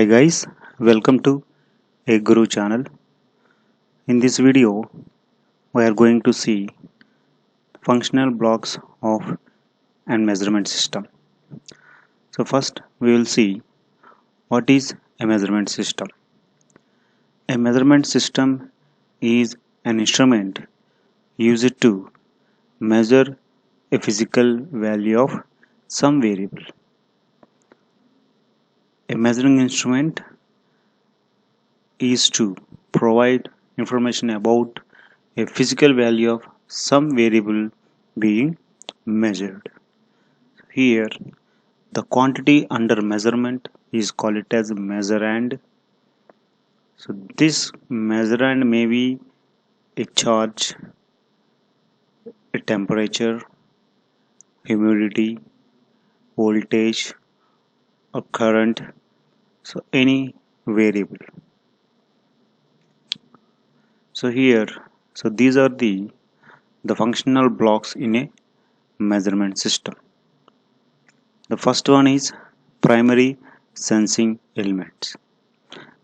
Hi guys, welcome to a Guru channel. In this video, we are going to see functional blocks of and measurement system. So first, we will see what is a measurement system. A measurement system is an instrument used to measure a physical value of some variable. A measuring instrument is to provide information about a physical value of some variable being measured. Here, the quantity under measurement is called it as measurand. So this measurand may be a charge, a temperature, humidity, voltage, or current. So any variable. So here, these are the functional blocks in a measurement system. The first one is primary sensing elements.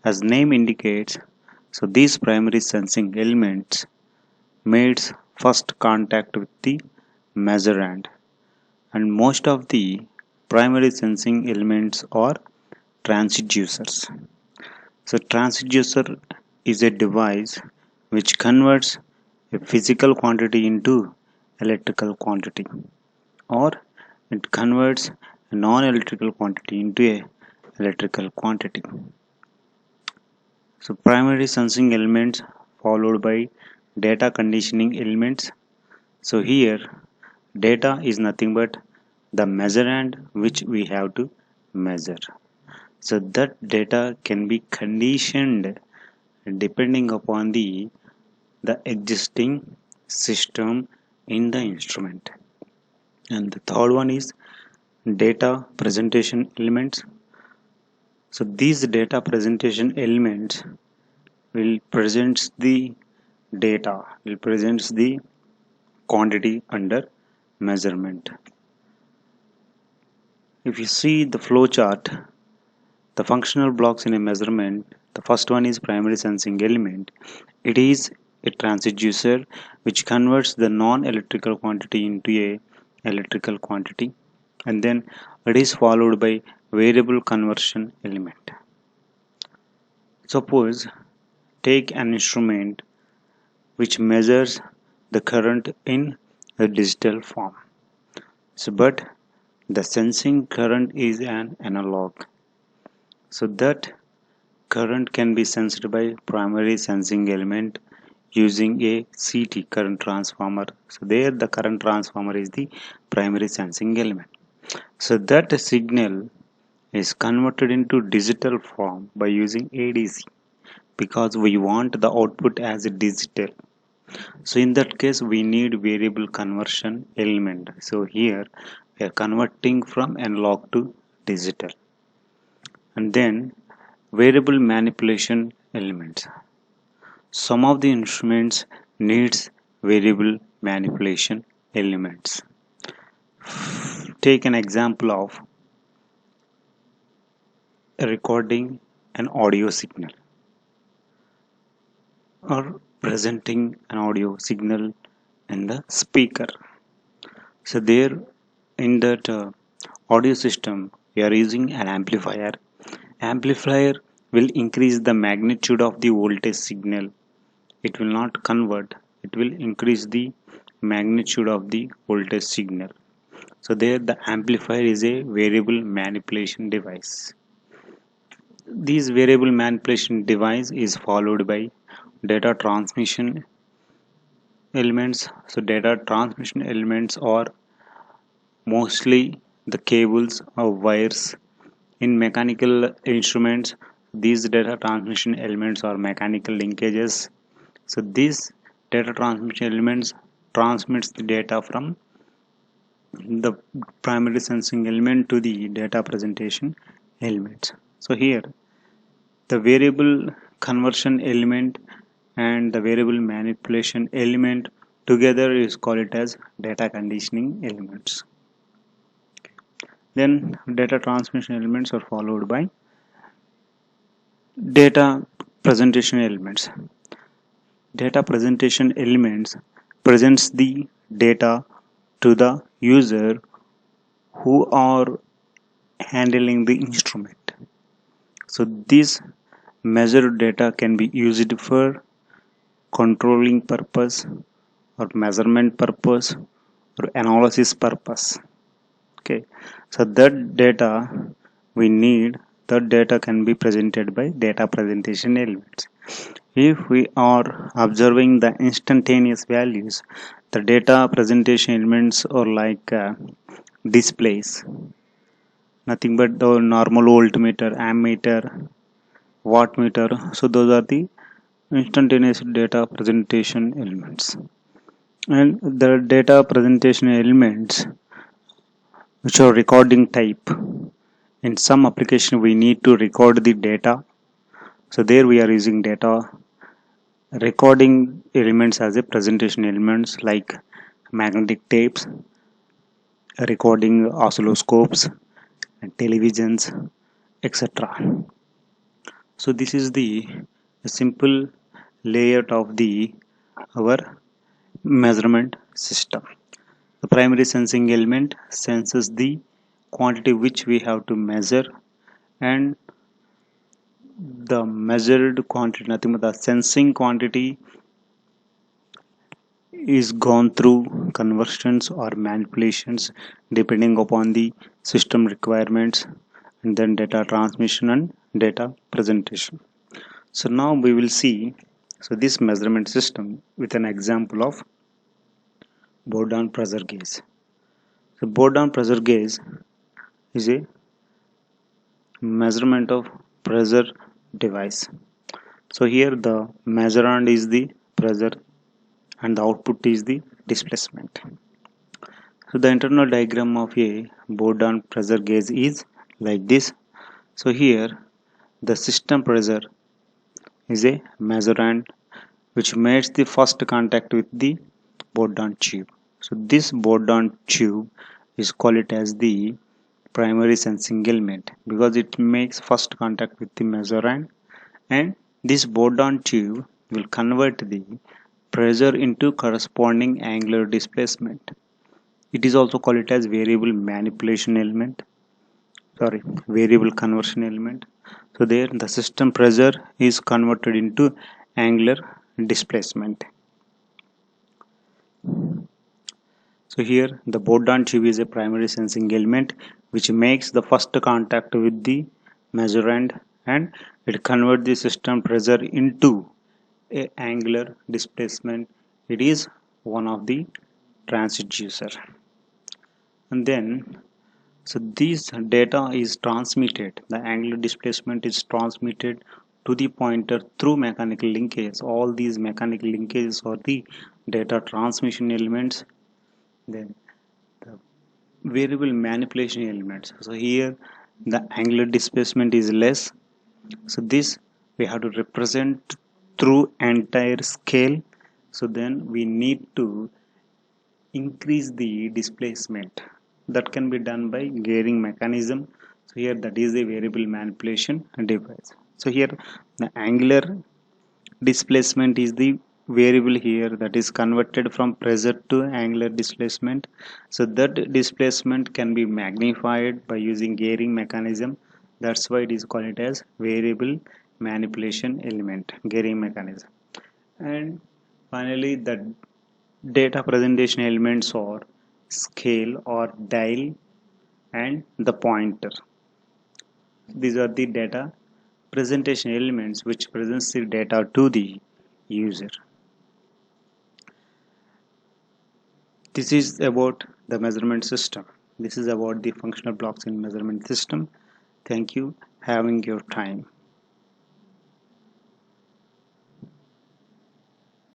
As name indicates, these primary sensing elements made first contact with the measurand, and most of the primary sensing elements are transducers. So transducer is a device which converts a physical quantity into electrical quantity, or it converts a non-electrical quantity into a electrical quantity. So primary sensing elements followed by data conditioning elements. So here data is nothing but the measurand which we have to measure. So that data can be conditioned depending upon the existing system in the instrument. And the third one is data presentation elements. So these data presentation elements will present the data, will present the quantity under measurement. If you see the flow chart, the functional blocks in a measurement, the first one is primary sensing element. It is a transducer which converts the non-electrical quantity into a electrical quantity, and then it is followed by variable conversion element. Suppose take an instrument which measures the current in a digital form. But the sensing current is an analog. So that current can be sensed by primary sensing element using a CT, current transformer. So there the current transformer is the primary sensing element. So that signal is converted into digital form by using ADC, because we want the output as a digital. So in that case we need variable conversion element. So here we are converting from analog to digital. And then variable manipulation elements. Some of the instruments needs variable manipulation elements. Take an example of recording an audio signal or presenting an audio signal in the speaker. So there in that audio system we are using an amplifier. Amplifier will increase the magnitude of the voltage signal. It will not convert, it will increase the magnitude of the voltage signal. So there the amplifier is a variable manipulation device. This variable manipulation device is followed by data transmission elements. So data transmission elements are mostly the cables or wires. In mechanical instruments, these data transmission elements are mechanical linkages. So these data transmission elements transmits the data from the primary sensing element to the data presentation element. So here the variable conversion element and the variable manipulation element together is called it as data conditioning elements. Then data transmission elements are followed by Data presentation elements. Data presentation elements presents the data to the user who are handling the instrument. So this measured data can be used for controlling purpose or measurement purpose or analysis purpose. Okay, so that data can be presented by data presentation elements. If we are observing the instantaneous values, the data presentation elements are like displays, nothing but the normal voltmeter, ammeter, wattmeter. So those are the instantaneous data presentation elements. And the data presentation elements which are recording type. In some application we need to record the data. So there we are using data recording elements as a presentation elements like magnetic tapes, recording oscilloscopes, televisions, etc. So this is the simple layout of the our measurement system. The primary sensing element senses the quantity which we have to measure, and the measured quantity, nothing but the sensing quantity, is gone through conversions or manipulations depending upon the system requirements, and then data transmission and data presentation. So now we will see this measurement system with an example of Bourdon pressure gauge. So Bourdon pressure gauge is a measurement of pressure device. So here the measurand is the pressure and the output is the displacement. So the internal diagram of a Bourdon pressure gauge is like this. So here the system pressure is a measurand which makes the first contact with the Bourdon tube. So this Bourdon tube is called as the primary sensing element because it makes first contact with the measurand, and this Bourdon tube will convert the pressure into corresponding angular displacement. It is also called as variable manipulation element, variable conversion element. So there the system pressure is converted into angular displacement. So here the Bourdon tube is a primary sensing element which makes the first contact with the measurand, and it converts the system pressure into a angular displacement. It is one of the transducer. And then this data is transmitted, the angular displacement is transmitted to the pointer through mechanical linkages. All these mechanical linkages are the data transmission elements. Then the variable manipulation elements. So here the angular displacement is less. So this we have to represent through entire scale. So then we need to increase the displacement. That can be done by gearing mechanism. So here that is a variable manipulation device. So here the angular displacement is the variable here that is converted from pressure to angular displacement. So that displacement can be magnified by using gearing mechanism. That's why it is called as variable manipulation element, gearing mechanism. And finally the data presentation elements are scale or dial and the pointer. These are the data presentation elements which presents the data to the user. This is about the measurement system. This is about the functional blocks in measurement system. Thank you having your time.